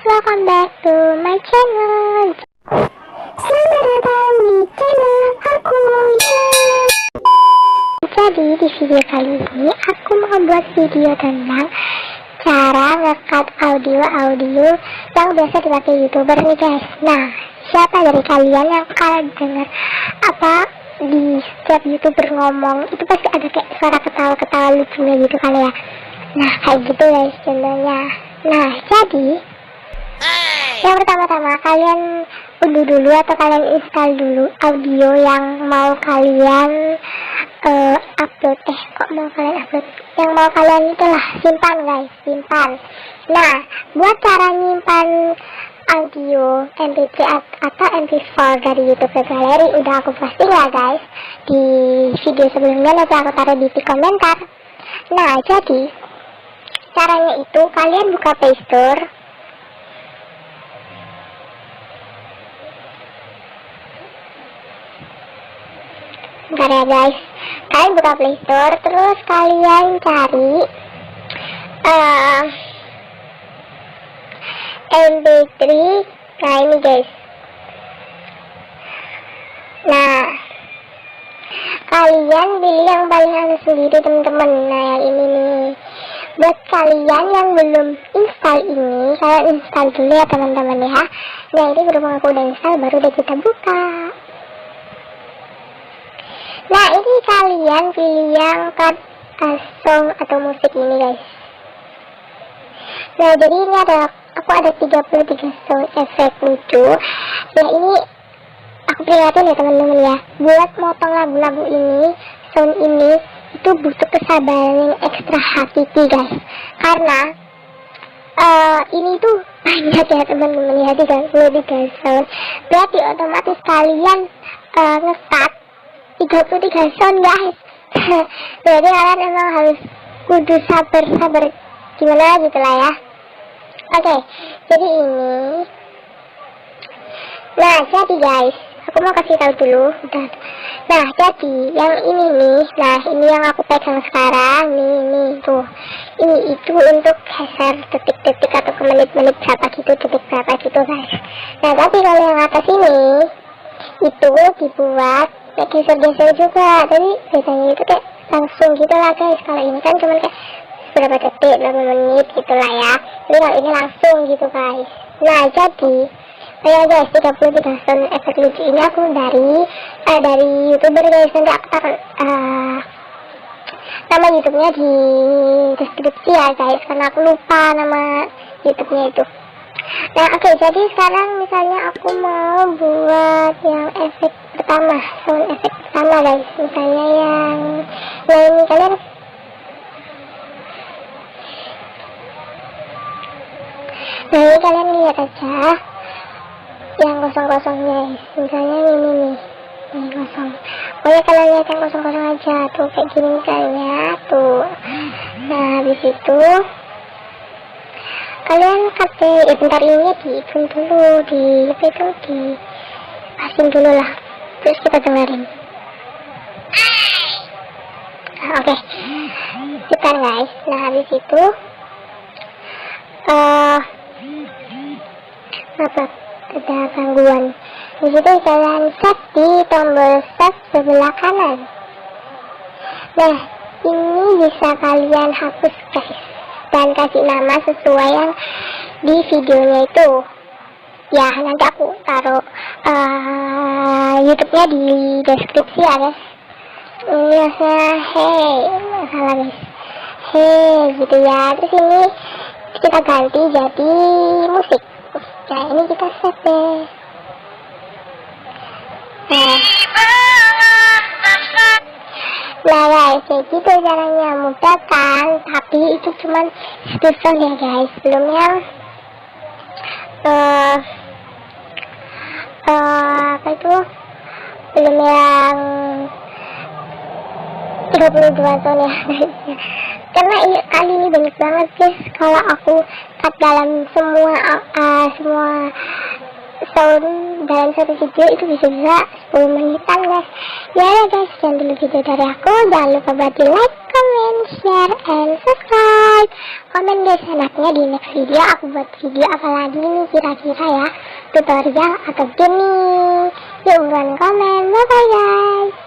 welcome back to my channel. Selamat datang di channel aku. Jadi di video kali ini aku mau buat video tentang cara ngekat audio yang biasa dipakai youtuber nih guys. Nah, siapa dari kalian yang kalian dengar apa di setiap youtuber ngomong itu pasti ada kayak suara ketawa-ketawa lucunya gitu kali ya. Nah kayak gitu guys contohnya. Nah jadi yang pertama-tama kalian unduh dulu atau kalian install dulu audio yang mau kalian upload. Yang mau kalian itulah simpan guys, simpan. Nah buat cara nyimpan audio MP3 atau MP4 dari YouTube Gallery udah aku posting ya guys di video sebelumnya, nanti aku taruh di komentar. Nah jadi caranya itu kalian buka Play Store. Bentar ya guys, kalian buka Play Store, terus kalian cari MP3. Nah ini guys, nah kalian pilih yang paling halus sendiri teman-teman. Nah yang ini nih, buat kalian yang belum install ini, kalian install dulu ya teman-teman ya. Nah ini berhubung aku udah install, baru deh kita buka. Nah ini kalian pilih yang cut song atau musik ini guys. Nah jadi ini aku ada 33 sound efek lucu. Nah ini aku peringatin ya teman-teman ya, buat motong lagu-lagu ini, sound ini itu butuh kesabaran yang ekstra hakiki guys, karena ini tuh banyak ya teman-teman ya, 33 sound, berarti otomatis kalian nge-cut 33 sound guys. Jadi kalian emang harus kudu sabar gimana gitu lah ya. Oke, jadi ini. Nah jadi guys, aku mau kasih tahu dulu udah. Nah jadi yang ini nih, nah ini yang aku pegang sekarang nih tuh, ini itu untuk geser detik-detik atau ke menit-menit berapa gitu, detik berapa gitu guys. Nah tapi kalau yang atas ini itu dibuat kayak geser-geser juga, jadi biasanya itu kayak langsung gitu lah guys. Kalau ini kan cuma kayak berapa detik, berapa menit gitu lah ya. Jadi kalau ini langsung gitu guys. Nah jadi ayo guys, 33 sound efek lucu ini aku dari youtuber guys. Nanti aku taruh nama youtube-nya di deskripsi ya guys, karena aku lupa nama youtube-nya itu. Nah oke, jadi sekarang misalnya aku mau buat yang efek pertama, sound efek pertama guys. Misalnya yang ini kalian lihat aja yang kosong-kosong guys. Misalnya ini kosong. Pokoknya kalian lihat yang kosong-kosong aja tuh, kayak gini misalnya tuh. Nah habis itu kalian bentar ini diikun dulu, di pasin dulu lah, terus kita dengerin. Oke, bentar guys. Nah habis itu ada gangguan. Di situ kalian set di tombol set sebelah kanan. Nah ini bisa kalian hapus guys, dan kasih nama sesuai yang di videonya itu ya. Nanti aku taruh YouTube-nya di deskripsi ya guys. Ini salah guys, gitu ya. Terus ini kita ganti jadi musik. Nah ini kita set deh. Nah guys, kayak gitu caranya, mudah kan? Tapi itu cuman satu ya guys, belum yang belum yang 32 sound ya karena kali ini banyak banget guys. Kalau aku cut dalam semua sound dalam satu video itu bisa 10 menitan guys. Ya guys, sekian dulu video dari aku. Jangan lupa buat di like, comment, share, and subscribe. Komen guys enaknya di next video aku buat video apa lagi nih kira-kira ya, tutorial atau game nih. Yuk buruan komen, bye bye guys.